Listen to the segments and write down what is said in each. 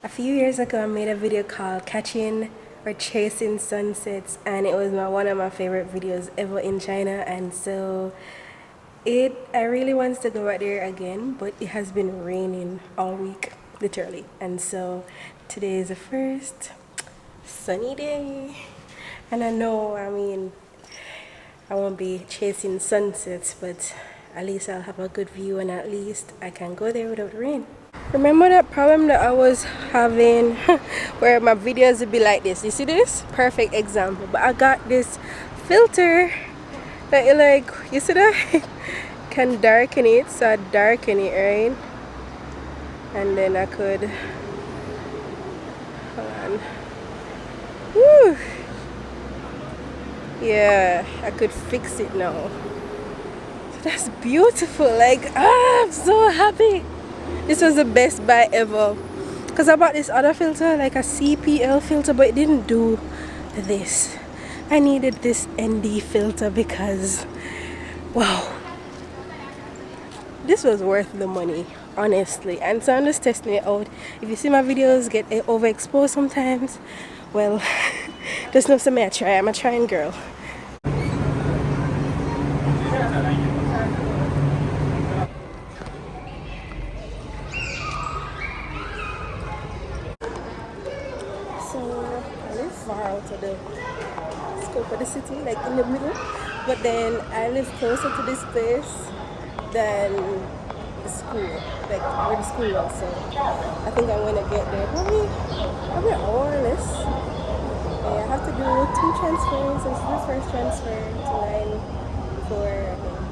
A few years ago, I made a video called Catching or Chasing Sunsets, and it was one of my favorite videos ever in China. And so, I really want to go out there again, but it has been raining all week, literally. And so, today is the first sunny day, and I won't be chasing sunsets, but at least I'll have a good view, and at least I can go there without rain. Remember that problem that I was having where my videos would be like this? You see this? Perfect example. But I got this filter that you see that? Can darken it. So I darken it, right? And then I could, hold on. Woo! Yeah, I could fix it now. So that's beautiful. I'm so happy. This was the best buy ever. Because I bought this other filter, like a CPL filter, but it didn't do this. I needed this ND filter because, wow, this was worth the money, honestly. And so I'm just testing it out. If you see my videos get overexposed sometimes, well, just know something I try. I'm a trying girl. So I live far out of the scope of the city, like in the middle. But then I live closer to this place than the school, like where the school was. So I think I'm gonna get there probably an hour or less. I have to do 2 transfers. This is the first transfer to line for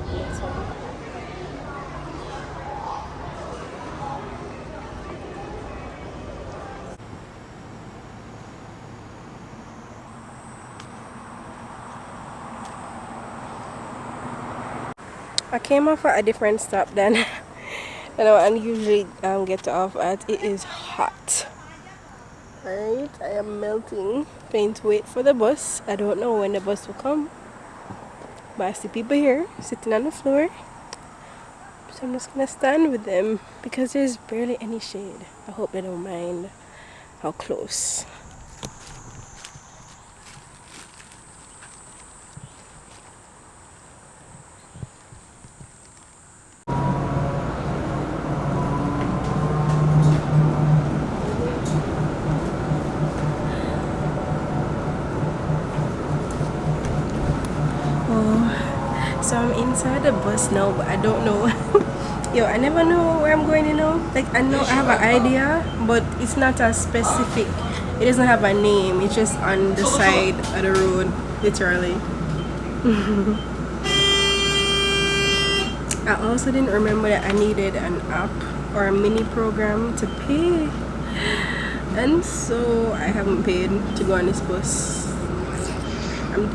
the next one. I came off at a different stop than I usually get off at. It is hot. Alright, I am melting. Trying to wait for the bus. I don't know when the bus will come. But I see people here sitting on the floor. So I'm just gonna stand with them because there's barely any shade. I hope they don't mind how close. So I'm inside the bus now, but I don't know. Yo, I never know where I'm going, Like, I know I have an idea, but it's not as specific. It doesn't have a name. It's just on the side of the road, literally. I also didn't remember that I needed an app or a mini program to pay. And so I haven't paid to go on this bus.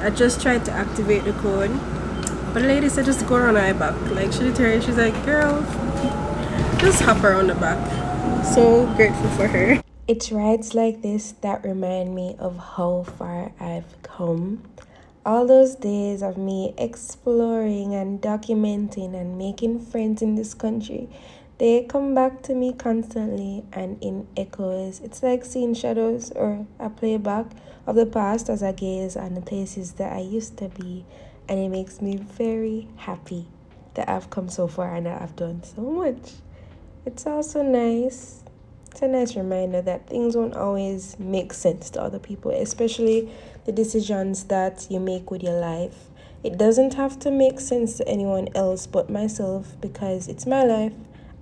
I just tried to activate the code. But the lady said just go around my back. Like, she's like, girl, just hop around the back. So grateful for her. It's rides like this that remind me of how far I've come. All those days of me exploring and documenting and making friends in this country, they come back to me constantly and in echoes. It's like seeing shadows or a playback of the past as I gaze on the places that I used to be. And it makes me very happy that I've come so far and that I've done so much. It's also nice. It's a nice reminder that things won't always make sense to other people, especially the decisions that you make with your life. It doesn't have to make sense to anyone else but myself because it's my life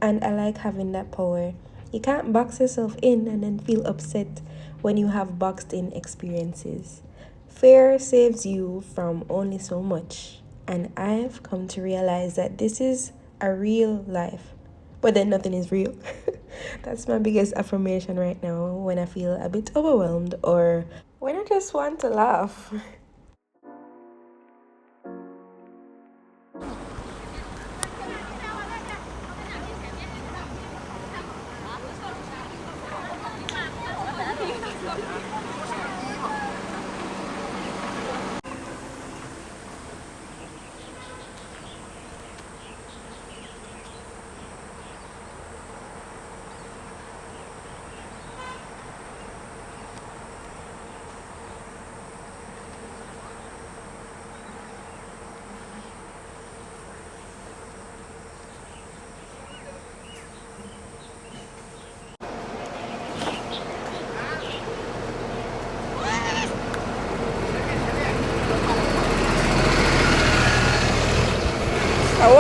and I like having that power. You can't box yourself in and then feel upset when you have boxed in experiences. Fear saves you from only so much, and I've come to realize that this is a real life, but then nothing is real. That's my biggest affirmation right now when I feel a bit overwhelmed or when I just want to laugh.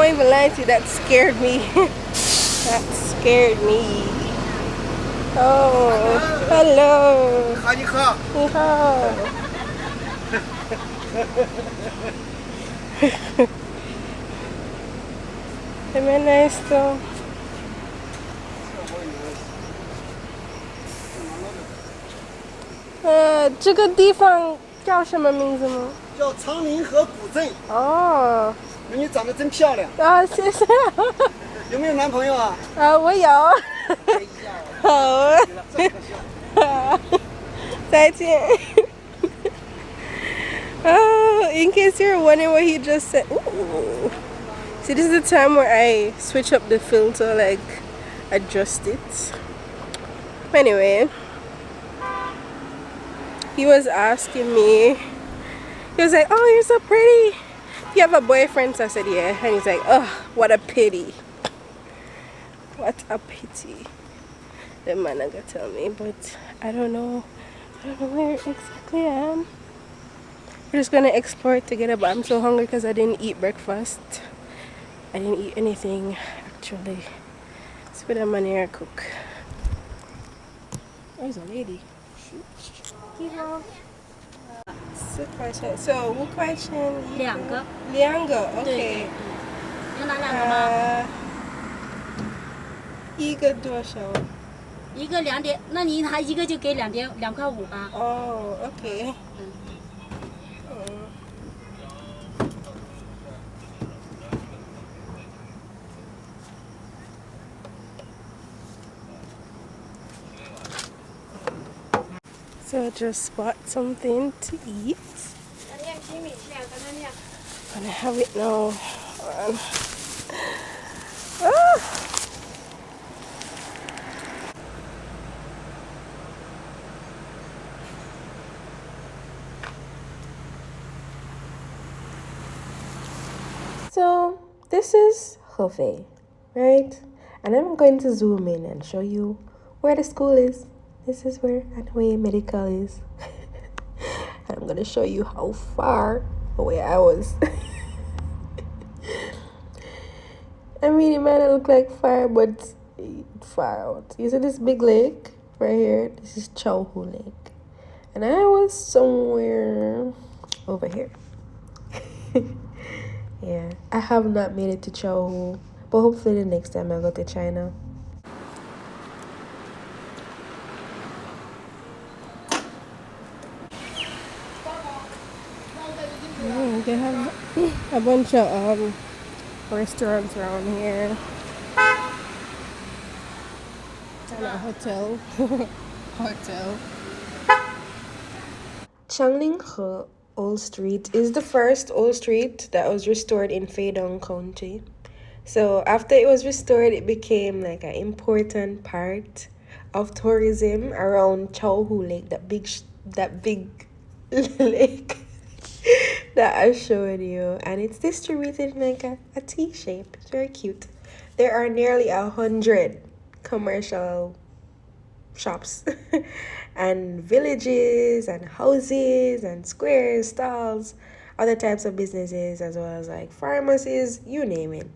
won't even lie to you, that scared me. That scared me. Oh, hello. 你好。你好。Very nice though. 这个地方叫什么名字吗？叫长林河古镇。哦。美女长得真漂亮。啊，谢谢。有没有男朋友啊？我有。好。再见。In case you're wondering what he just said. Ooh. See, this is the time where I switch up the filter, like adjust it. Anyway, he was asking me, he was like, oh, you're so pretty. You have a boyfriend? So I said, yeah. And he's like, oh, what a pity. What a pity. The man gonna tell me, but I don't know where exactly I am. We're just gonna explore it together, but I'm so hungry because I didn't eat breakfast. I didn't eat anything actually. Let's put them on here and cook. There's a lady. So, 5块钱两个 OK. 有哪两个吗？一个多少？一个2点，那你他一个就给2块5吧。哦 OK. So I just bought something to eat. Gonna have it now. So this is Hefei, right? And I'm going to zoom in and show you where the school is. This is where Anhui Medical is. And I'm going to show you how far away I was. I mean, it might not look like far, but it's far out. You see this big lake right here? This is Chauhu Lake. And I was somewhere over here. Yeah, I have not made it to Chauhu, but hopefully the next time I go to China. They have a bunch of restaurants around here and a hotel. Changlinghe Old Street is the first old street that was restored in Feidong County. So after it was restored, it became like an important part of tourism around Chauhu Lake, that big lake that I showed you, and it's distributed in like a T shape. It's very cute. There are nearly 100 commercial shops and villages and houses and squares, stalls, other types of businesses, as well as like pharmacies, you name it.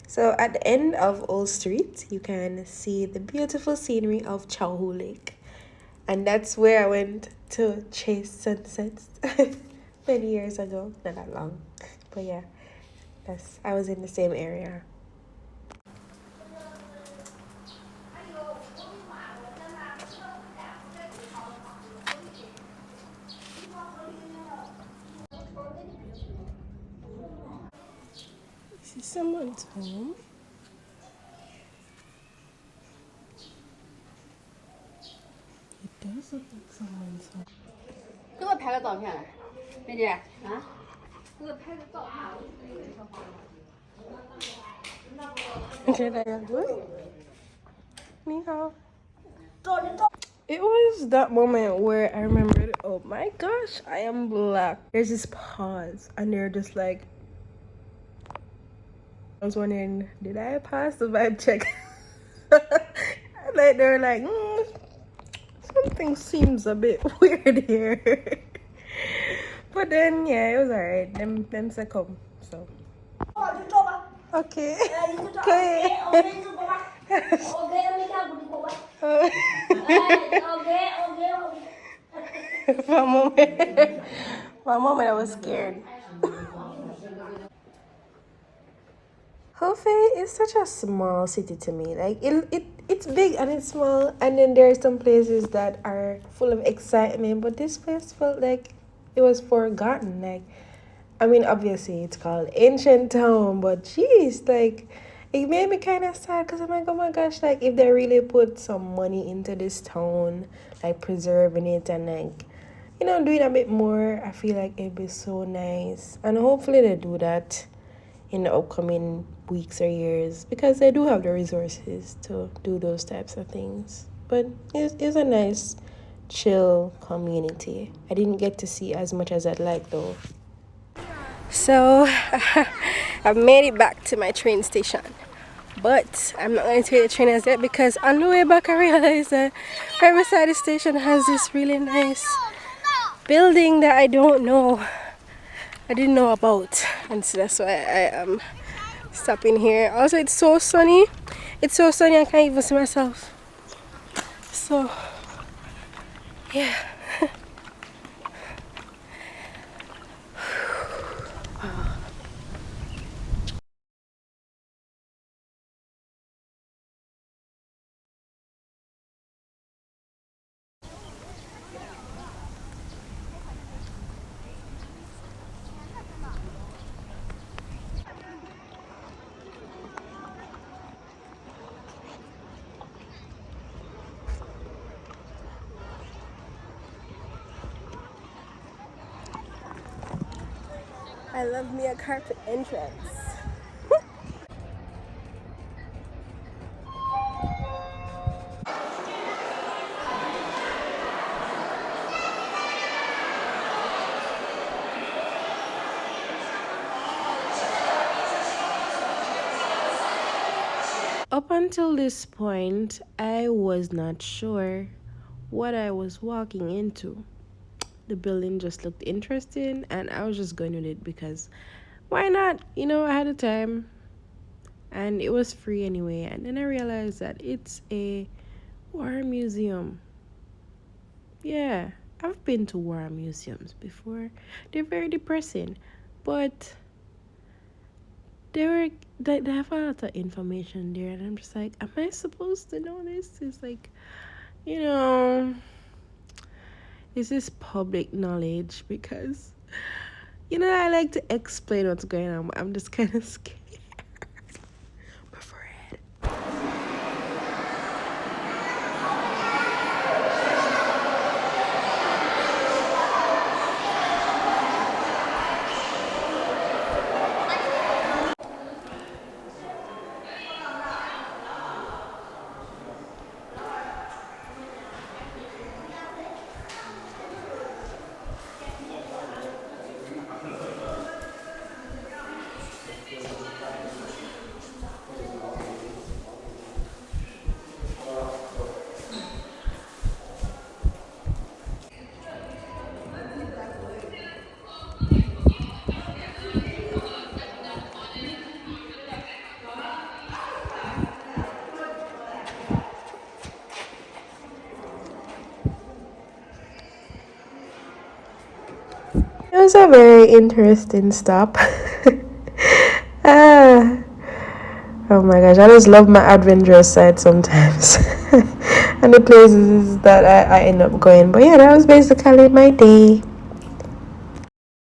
So at the end of Old Street, you can see the beautiful scenery of Chauhu Lake, and that's where I went to chase sunsets many years ago. Not that long, but yeah, I was in the same area. This is someone's home. It does look like someone's home. 给我拍个照片来，美姐啊，给我拍个照片。Okay, there you go. It was that moment where I remembered, oh my gosh, I am black. There's this pause, and they're just like, I was wondering, did I pass the vibe check? Like, they were like, something seems a bit weird here. But then, yeah, it was alright. Them say come, so. Okay. Okay. For a moment. For a moment, I was scared. Hefei is such a small city to me. Like it's big and it's small, and then there are some places that are full of excitement. But this place felt like it was forgotten. Like, I mean, obviously it's called Ancient Town, but geez, like it made me kind of sad because I'm like, oh my gosh, like if they really put some money into this town, like preserving it and like doing a bit more, I feel like it'd be so nice. And hopefully they do that in the upcoming weeks or years because they do have the resources to do those types of things. But it's a nice, chill community. I didn't get to see as much as I'd like though. So I've made it back to my train station. But I'm not going to take the train as yet because on the way back I realized that right beside the station has this really nice building that I didn't know about, and so that's why I am stopping here. Also, it's so sunny. It's so sunny I can't even see myself. So, yeah. I love me a carpet entrance. Up until this point, I was not sure what I was walking into. The building just looked interesting and I was just going with it because why not? I had the time and it was free anyway. And then I realized that it's a war museum. Yeah, I've been to war museums before. They're very depressing, but they have a lot of information there, and I'm just like, am I supposed to know this? It's like, you know, is this public knowledge? Because I like to explain what's going on, but I'm just kind of scared. My forehead. It was a very interesting stop. ah, oh my gosh, I just love my adventurous side sometimes. And the places that I end up going. But yeah, that was basically my day.